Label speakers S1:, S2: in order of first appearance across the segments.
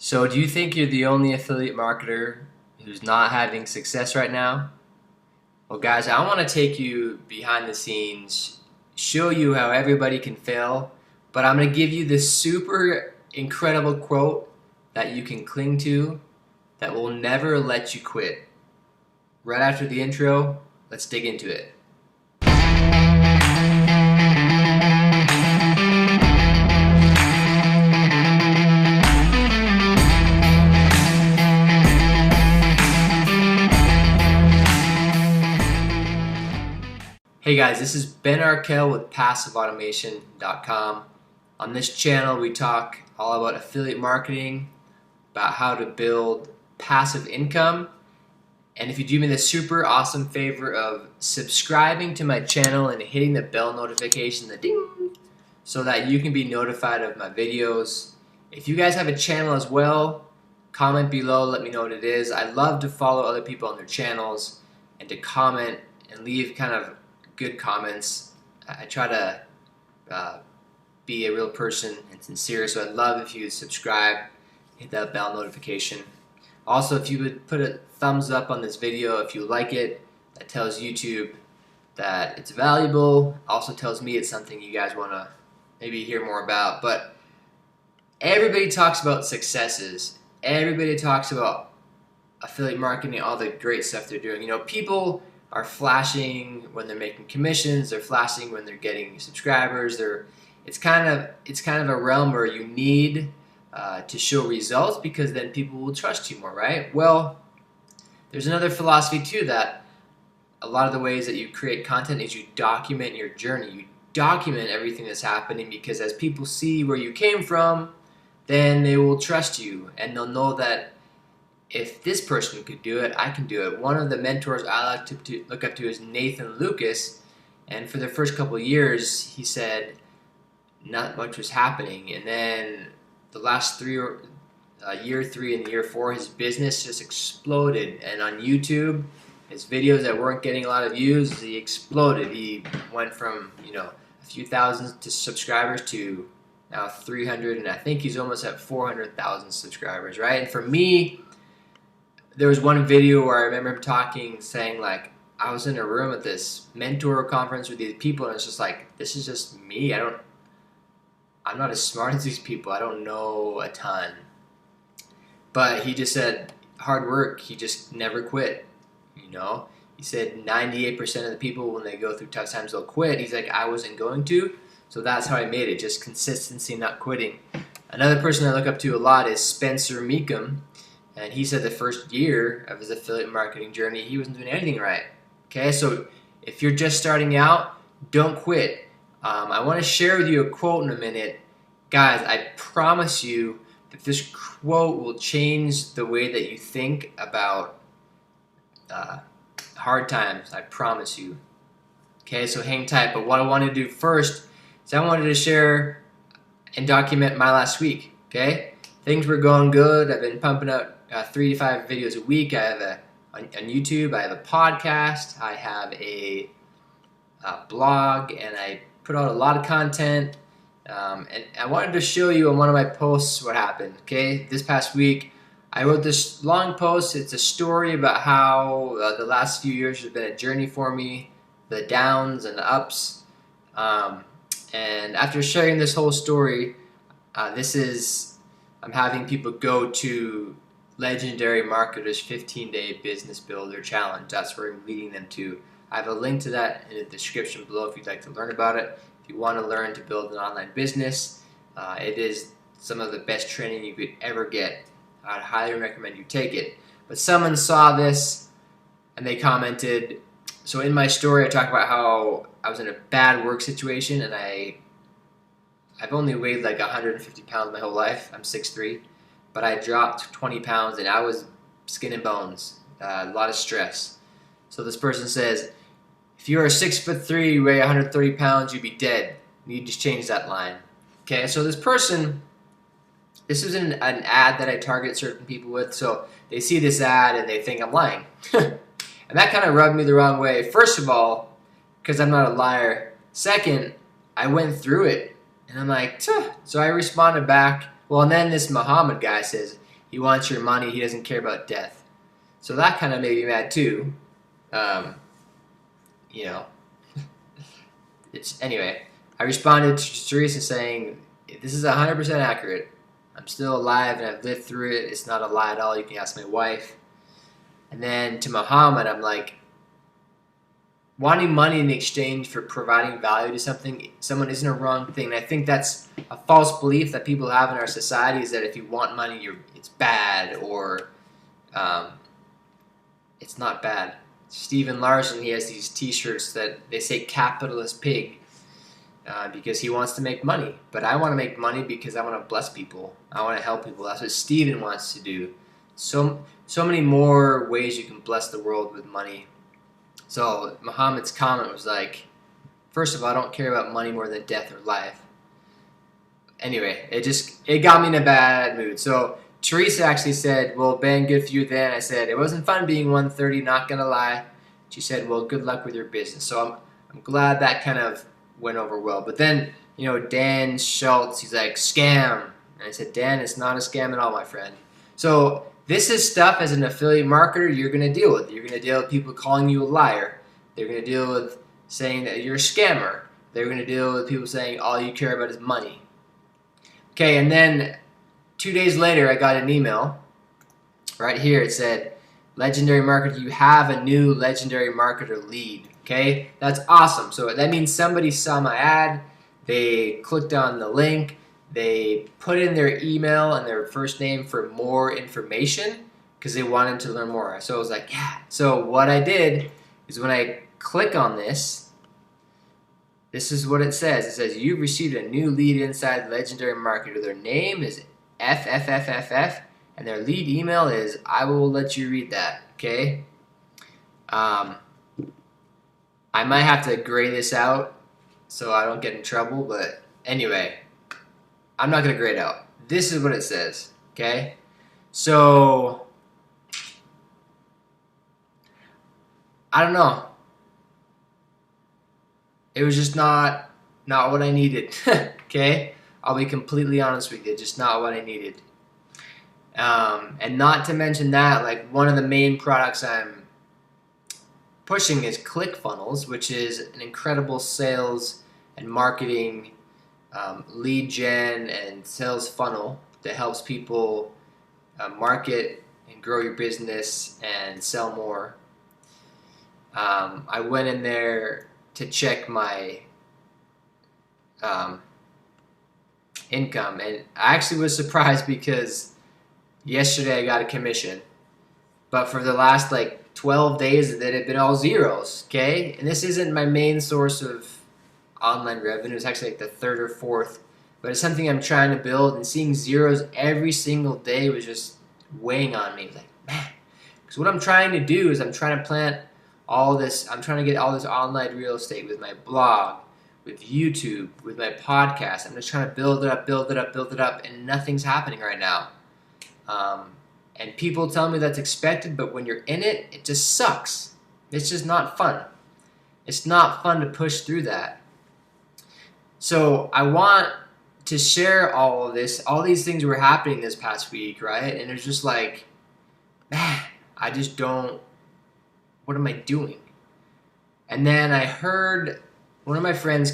S1: So do you think you're the only affiliate marketer who's not having success right now? Well, guys, I want to take you behind the scenes, show you how everybody can fail, but I'm going to give you this super incredible quote that you can cling to that will never let you quit. Right after the intro, let's dig into it. Hey guys, this is Ben Arkell with passiveautomation.com. On this channel we talk all about affiliate marketing, about how to build passive income, and if you do me the super awesome favor of subscribing to my channel and hitting the bell notification, the ding, so that you can be notified of my videos. If you guys have a channel as well, comment below, let me know what it is. I love to follow other people on their channels and to comment and leave kind of good comments. I try to be a real person and sincere, so I'd love if you would subscribe, hit that bell notification. Also, if you would put a thumbs up on this video if you like it, that tells YouTube that it's valuable. Also tells me it's something you guys want to maybe hear more about. But everybody talks about successes. Everybody talks about affiliate marketing, all the great stuff they're doing. You know, people are flashing when they're making commissions, they're flashing when they're getting subscribers. It's kind of a realm where you need to show results because then people will trust you more, right? Well, there's another philosophy too, that a lot of the ways that you create content is you document your journey. You document everything that's happening, because as people see where you came from, then they will trust you and they'll know that if this person could do it, I can do it. One of the mentors I like to look up to is Nathan Lucas, and for the first couple of years, he said not much was happening, and then the last year 3 and year 4, his business just exploded, and on YouTube, his videos that weren't getting a lot of views, he exploded. He went from, a few thousand subscribers to now 300, and I think he's almost at 400,000 subscribers, right? And for me, there was one video where I remember him saying like, I was in a room at this mentor conference with these people, and it's just like, this is just me. I'm not as smart as these people. I don't know a ton. But he just said hard work. He just never quit. He said 98% of the people, when they go through tough times, they'll quit. He's like, I wasn't going to. So that's how I made it. Just consistency, not quitting. Another person I look up to a lot is Spencer Meekum. And he said the first year of his affiliate marketing journey, he wasn't doing anything right. Okay, so if you're just starting out, don't quit. I want to share with you a quote in a minute. Guys, I promise you that this quote will change the way that you think about hard times. I promise you. Okay, so hang tight. But what I want to do first is I wanted to share and document my last week. Okay, things were going good. I've been pumping out 3 to 5 videos a week. I have on YouTube, I have a podcast, I have a blog, and I put out a lot of content. And I wanted to show you on one of my posts what happened. Okay, this past week, I wrote this long post. It's a story about how the last few years has been a journey for me, the downs and the ups. And after sharing this whole story, I'm having people go to Legendary Marketer's 15-day business builder challenge. That's where I'm leading them to. I have a link to that in the description below if you'd like to learn about it. If you want to learn to build an online business, it is some of the best training you could ever get. I'd highly recommend you take it. But someone saw this and they commented. So in my story, I talk about how I was in a bad work situation, and I've only weighed like 150 pounds my whole life. I'm 6'3". But I dropped 20 pounds and I was skin and bones, a lot of stress. So this person says, if you are 6'3", you weigh 130 pounds, you'd be dead. You just change that line. Okay, so this is an ad that I target certain people with, so they see this ad and they think I'm lying. And that kind of rubbed me the wrong way. First of all, because I'm not a liar. Second, I went through it and I'm like, tuh. So I responded back. Well, and then this Muhammad guy says, He wants your money. He doesn't care about death. So that kind of made me mad too. You know, anyway. I responded to Teresa saying, "This is 100% accurate. I'm still alive and I've lived through it. It's not a lie at all. You can ask my wife." And then to Muhammad, I'm like, wanting money in exchange for providing value to someone isn't a wrong thing. And I think that's a false belief that people have in our society, is that if you want money, it's bad, or it's not bad. Steven Larson, he has these t-shirts that they say "capitalist pig," because he wants to make money. But I want to make money because I want to bless people. I want to help people. That's what Steven wants to do. So many more ways you can bless the world with money. So Muhammad's comment was like, first of all, I don't care about money more than death or life. Anyway, it got me in a bad mood. So Teresa actually said, "Well, Ben, good for you then." I said, "It wasn't fun being 130, not gonna lie." She said, "Well, good luck with your business." So I'm glad that kind of went over well. But then, Dan Schultz, he's like, "Scam." And I said, "Dan, it's not a scam at all, my friend." So this is stuff as an affiliate marketer you're going to deal with. You're going to deal with people calling you a liar. They're going to deal with saying that you're a scammer. They're going to deal with people saying all you care about is money. Okay, and then 2 days later, I got an email. Right here, it said, "Legendary Marketer, you have a new Legendary Marketer lead." Okay, that's awesome. So that means somebody saw my ad, they clicked on the link, they put in their email and their first name for more information because they wanted to learn more. So I was like, yeah. So what I did is when I click on this is what it says. It says, "You've received a new lead inside Legendary Marketer. Their name is FFFFF, and their lead email is," I will let you read that, okay? I might have to gray this out so I don't get in trouble, but anyway, I'm not going to grade out. This is what it says, okay? So, I don't know. It was just not what I needed, okay? I'll be completely honest with you, just not what I needed. And not to mention that, like, one of the main products I'm pushing is ClickFunnels, which is an incredible sales and marketing lead gen and sales funnel that helps people market and grow your business and sell more. I went in there to check my income, and I actually was surprised because yesterday I got a commission, but for the last 12 days that had been all zeros, okay? And this isn't my main source of online revenue. It's actually the third or fourth, but it's something I'm trying to build, and seeing zeros every single day was just weighing on me. Like, man, because what I'm trying to do is I'm trying to get all this online real estate with my blog, with YouTube, with my podcast. I'm just trying to build it up, and nothing's happening right now. And people tell me that's expected, but when you're in it, it just sucks. It's just not fun. It's not fun to push through that. So I want to share all of this. All these things were happening this past week, right? And it's just like, man, I just don't, what am I doing? And then I heard one of my friends,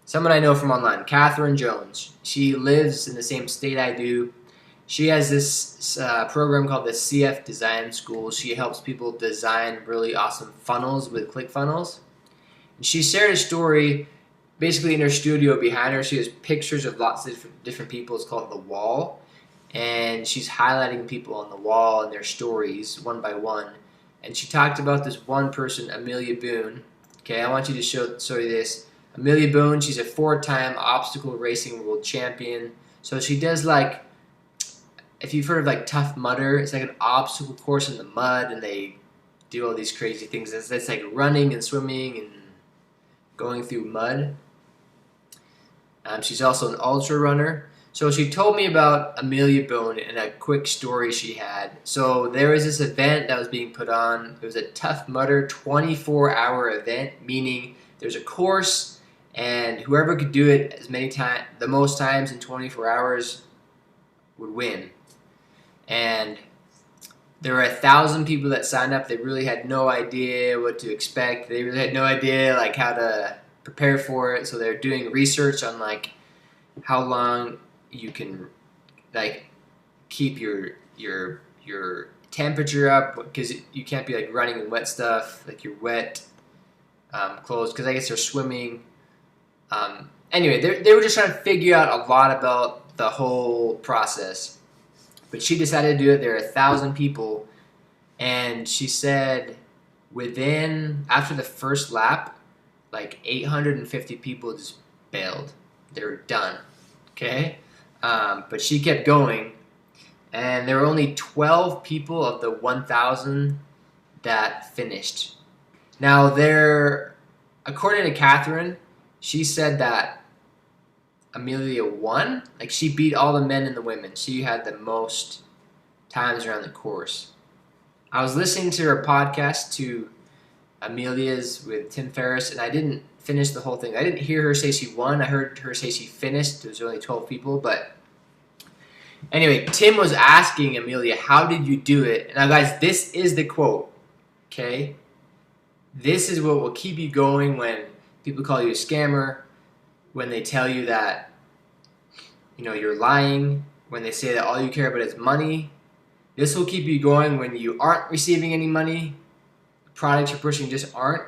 S1: someone I know from online, Catherine Jones. She lives in the same state I do. She has this program called the CF Design School. She helps people design really awesome funnels with ClickFunnels. And she shared a story. Basically, in her studio behind her, she has pictures of lots of different people. It's called The Wall. And she's highlighting people on the wall and their stories one by one. And she talked about this one person, Amelia Boone. Okay, I want you to show you this. Amelia Boone, she's a 4-time obstacle racing world champion. So she does if you've heard of Tough Mudder, it's like an obstacle course in the mud, and they do all these crazy things. It's like running and swimming and going through mud. She's also an ultra runner. So she told me about Amelia Boone and a quick story she had. So there was this event that was being put on. It was a Tough Mudder 24-hour event, meaning there's a course, and whoever could do it the most times in 24 hours would win. and there were 1,000 people that signed up. They really had no idea what to expect. They really had no idea like how to prepare for it. So they're doing research on like how long you can like keep your temperature up, because you can't be like running in wet stuff, like your wet clothes, because I guess they're swimming. Anyway, they were just trying to figure out a lot about the whole process. But she decided to do it. There are 1,000 people, and she said after the first lap, like 850 people just bailed. They were done. Okay, but she kept going, and there were only 12 people of the 1,000 that finished. Now, according to Catherine, she said that Amelia won. Like, she beat all the men and the women. She had the most times around the course. I was listening to her podcast, to Amelia's with Tim Ferriss, and I didn't finish the whole thing. I didn't hear her say she won. I heard her say she finished. There was only 12 people, but anyway, Tim was asking Amelia, how did you do it? Now, guys, this is the quote, okay? This is what will keep you going when people call you a scammer, when they tell you that, you're lying, when they say that all you care about is money. This will keep you going when you aren't receiving any money. The products you're pushing just aren't.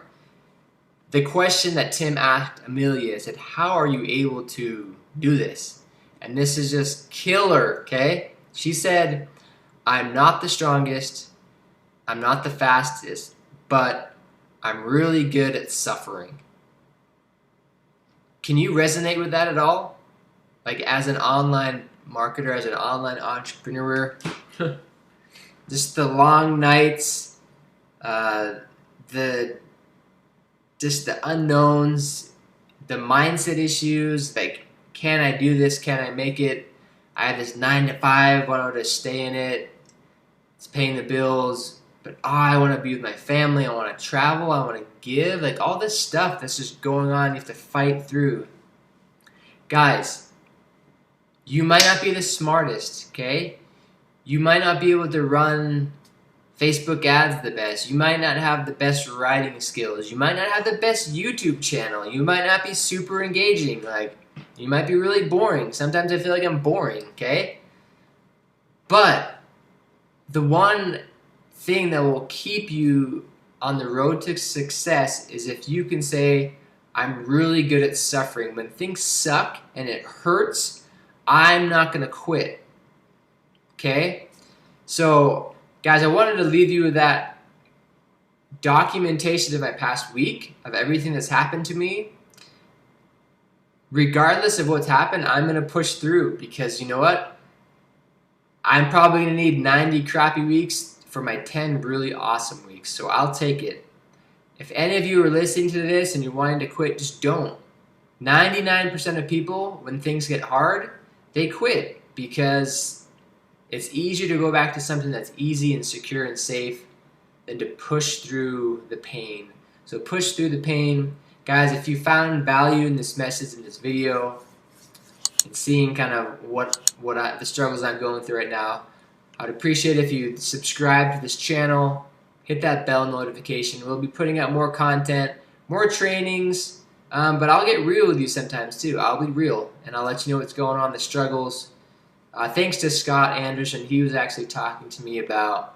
S1: The question that Tim asked Amelia said, how are you able to do this? And this is just killer, okay? She said, I'm not the strongest, I'm not the fastest, but I'm really good at suffering. Can you resonate with that at all? Like, as an online marketer, as an online entrepreneur, just the long nights, the unknowns, the mindset issues, like, can I do this? Can I make it? I have this 9 to 5, want to stay in it. It's paying the bills, but I want to be with my family. I want to travel. I want to give. Like, all this stuff that's just going on, you have to fight through. Guys, you might not be the smartest, okay? You might not be able to run Facebook ads the best. You might not have the best writing skills. You might not have the best YouTube channel. You might not be super engaging. Like, you might be really boring. Sometimes I feel like I'm boring, okay? But the one thing that will keep you on the road to success is if you can say, I'm really good at suffering. When things suck and it hurts, I'm not going to quit, okay? So, guys, I wanted to leave you with that documentation of my past week, of everything that's happened to me. Regardless of what's happened, I'm going to push through, because you know what? I'm probably going to need 90 crappy weeks for my 10 really awesome weeks, so I'll take it. If any of you are listening to this and you're wanting to quit, just don't. 99% of people, when things get hard, they quit, because it's easier to go back to something that's easy and secure and safe than to push through the pain. So push through the pain. Guys, if you found value in this message, in this video, and seeing kind of the struggles I'm going through right now, I'd appreciate if you subscribe to this channel, hit that bell notification. We'll be putting out more content, more trainings, but I'll get real with you sometimes too. I'll be real, and I'll let you know what's going on, the struggles. Thanks to Scott Anderson. He was actually talking to me about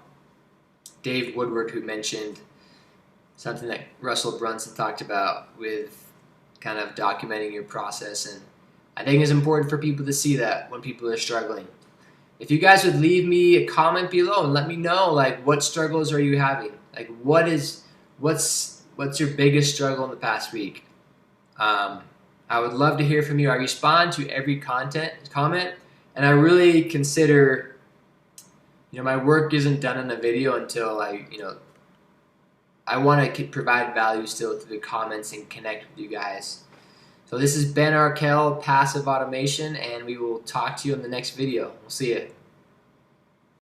S1: Dave Woodward, who mentioned something that Russell Brunson talked about with kind of documenting your process, and I think it's important for people to see that when people are struggling. If you guys would leave me a comment below and let me know, like, what struggles are you having? Like, what's your biggest struggle in the past week? I would love to hear from you. I respond to every comment, and I really consider, my work isn't done in a video until I want to provide value still through the comments and connect with you guys. So this is Ben Arkell, Passive Automation, and we will talk to you in the next video. We'll see you.